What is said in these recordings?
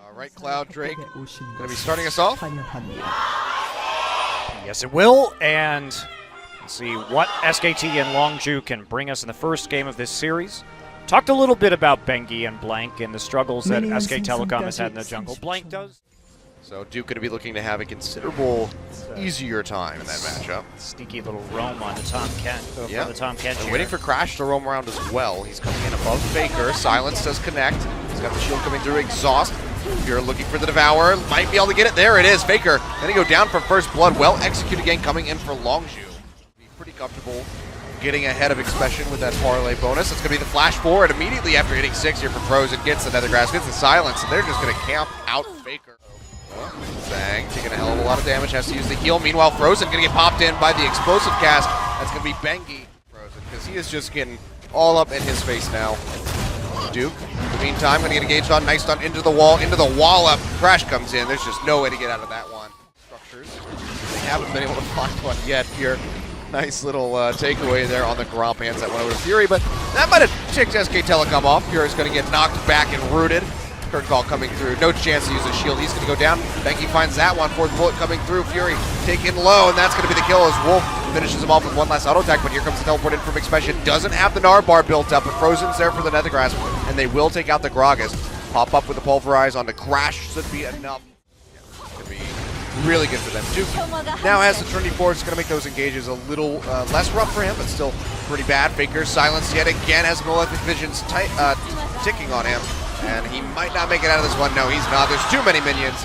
All right, Cloud Drake going to be starting us off. Yes, it will, and let's see what SKT and Longzhu can bring us in the first game of this series. Talked a little bit about Bengi and Blank and the struggles that SKTelecom has had in the jungle. Blank does. So Duke going to be looking to have a considerable easier time in that matchup. Sneaky little roam on the Tom Kent. Yeah, the Tom Kent and waiting for Crash to roam around as well. He's coming in above Faker. Silence does connect. He's got the shield coming through. Exhaust. If you're looking for the Devourer, might be able to get it. There it is. Faker going to go down from first blood. Well executed again, coming in for Longzhu. Be pretty comfortable getting ahead of Expression with that parlay bonus. It's going to be the flash forward immediately after hitting 6 here from Frozen. Gets the Nethergrass, gets the Silence, and they're just going to camp out Faker. Zhang taking a hell of a lot of damage, has to use the heal. Meanwhile, Frozen going to get popped in by the explosive cast. That's going to be Bengi. Frozen, because he is just getting all up in his face now. Duke, in the meantime, going to get engaged on. Nice stun into the wall up. Crash comes in. There's just no way to get out of that one. Structures. They haven't been able to find one yet here. Nice little takeaway there on the Gromp hands that went over to Fury, but that might have ticked SKTelecom off. Fury's going to get knocked back and rooted. Curtain call coming through. No chance to use a shield. He's going to go down. Bengi finds that one. Fourth bullet coming through. Fury taken low, and that's going to be the kill as Wolf finishes him off with one last auto attack, but here comes the teleport in from Expression. Doesn't have the Gnar bar built up, but Frozen's there for the Nethergrass, and they will take out the Gragas. Pop up with the Pulverize on the Crash should be enough. Could be really good for them. Duke now has the Trinity Force. It's going to make those engages a little less rough for him, but still pretty bad. Faker silenced yet again, has Malefic Visions ticking on him, and he might not make it out of this one. No, he's not. There's too many minions.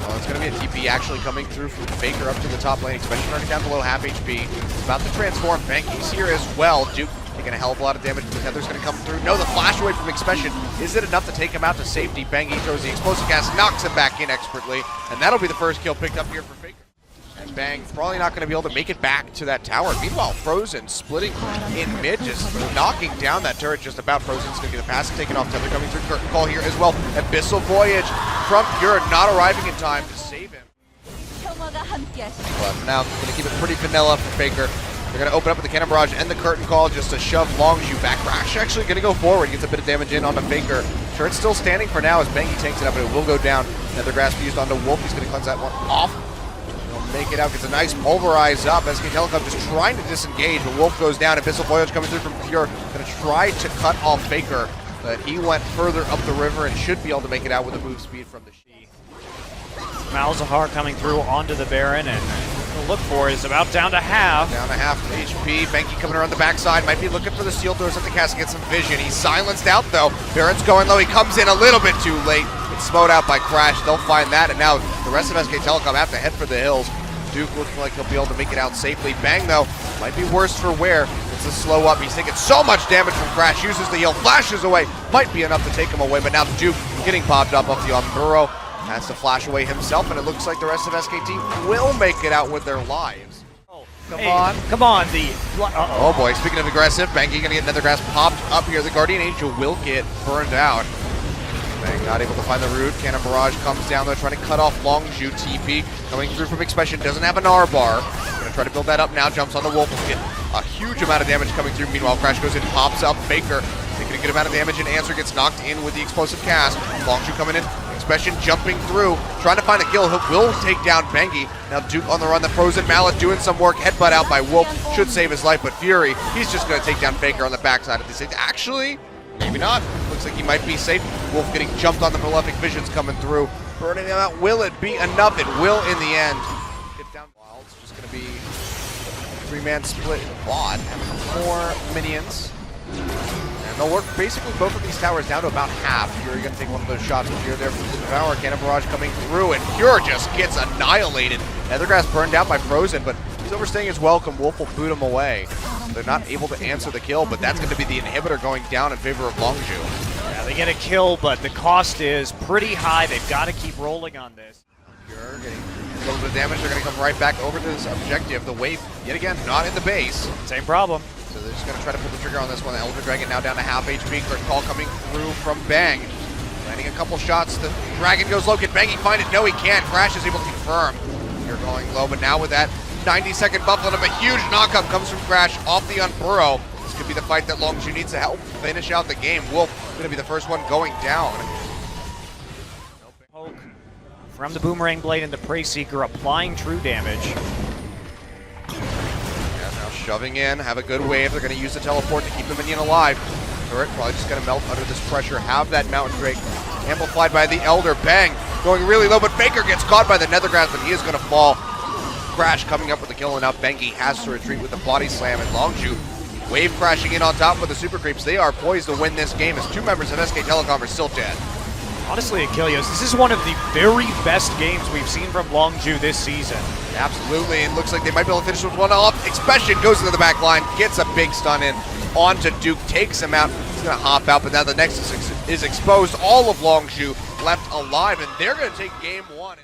Well, it's going to be a TP actually coming through from Faker up to the top lane. Expression running down below half HP. It's about to transform. Bengi's here as well. Duke taking a hell of a lot of damage. The Tether's going to come through. No, the flash away from Expression. Is it enough to take him out to safety? Bengi throws the explosive cast, knocks him back in expertly, and that'll be the first kill picked up here for Faker. And Bang probably not going to be able to make it back to that tower. Meanwhile, Frozen splitting in mid, just knocking down that turret just about. Frozen's going to get the pass taken off. Tether coming through. Curtain call here as well. Abyssal Voyage from Pure not arriving in time to save him. But now going to keep it pretty vanilla for Faker. They're going to open up with the Cannon Barrage and the Curtain Call just to shove Longzhu back. Crash actually going to go forward. Gets a bit of damage in onto Faker. Turret's still standing for now as Bengi takes it up, but it will go down. Nethergrass fused onto Wolf. He's going to cleanse that one off. Make it out, gets a nice pulverize up. SKTelecom just trying to disengage, but Wolf goes down. Abyssal Voyage coming through from Pure. Going to try to cut off Faker, but he went further up the river and should be able to make it out with a move speed from the She. Malzahar coming through onto the Baron, and to look for is about down to half. Down to half HP. Bengi coming around the backside. Might be looking for the seal doors at the cast to get some vision. He's silenced out though. Baron's going low. He comes in a little bit too late. It's smote out by Crash. They'll find that, and now the rest of SKTelecom have to head for the hills. Duke looking like he'll be able to make it out safely. Bang, though, might be worse for wear. It's a slow up. He's taking so much damage from Crash. Uses the heal, flashes away. Might be enough to take him away, but now Duke getting popped up off the Umburo. Has to flash away himself, and it looks like the rest of SKT will make it out with their lives. Come on. Come on, Oh boy, speaking of aggressive, Bengi gonna get Nethergrass popped up here. The Guardian Angel will get burned out. Bang not able to find the root. Cannon Barrage comes down there trying to cut off Longzhu. TP coming through from Expression. Doesn't have an Gnar bar. Gonna try to build that up now. Jumps on the Wolf. Will get a huge amount of damage coming through. Meanwhile, Crash goes in, pops up Faker. Taking a good amount of damage, and Answer gets knocked in with the explosive cast. Longzhu coming in. Expression jumping through. Trying to find a kill. He will take down Bengi. Now Duke on the run. The Frozen Mallet doing some work. Headbutt out by Wolf. Should save his life, but Fury, he's just gonna take down Faker on the backside of this. Actually, maybe not. Looks like he might be safe. Wolf getting jumped on the Malefic Visions coming through. Burning them out. Will it be enough? It will in the end. Get down. Well, it's just going to be a 3-man split in the bot. And more minions. And they'll work basically both of these towers down to about half. Fury going to take one of those shots from Pure there from the Devourer. Cannon Barrage coming through, and Pure just gets annihilated. Nethergrass burned out by Frozen, but he's overstaying his welcome. Wolf will boot him away. They're not able to answer the kill, but that's going to be the inhibitor going down in favor of Longzhu. Yeah, they get a kill, but the cost is pretty high. They've got to keep rolling on this. Pure getting a little bit of damage. They're going to come right back over to this objective. The wave, yet again, not in the base. Same problem. So they're just going to try to pull the trigger on this one. The Elder Dragon now down to half HP. Curtain call coming through from Bang. Landing a couple shots. The Dragon goes low. Can Bangy find it? No, he can't. Crash is able to confirm. You're going low, but now with that 90-second buff on him, a huge knockup comes from Crash off the Unburrow. This could be the fight that Longzhu needs to help finish out the game. Wolf going to be the first one going down. from the Boomerang Blade and the Prey Seeker, applying true damage. Yeah, now shoving in, have a good wave. They're going to use the teleport to keep the minion alive. Turret probably just going to melt under this pressure. Have that Mountain Drake amplified by the Elder. Bang! Going really low, but Faker gets caught by the Nethergrounds, and he is going to fall. Crash coming up with the kill, and now Bengi has to retreat with the body slam, and Longzhu wave crashing in on top with the super creeps. They are poised to win this game as two members of SKTelecom are still dead. Honestly, Achilles, this is one of the very best games we've seen from Longzhu this season. Absolutely, and looks like they might be able to finish with one off. Expression goes into the back line, gets a big stun in onto Duke, takes him out. He's going to hop out, but now the Nexus is exposed. All of Longzhu left alive, and they're going to take game one.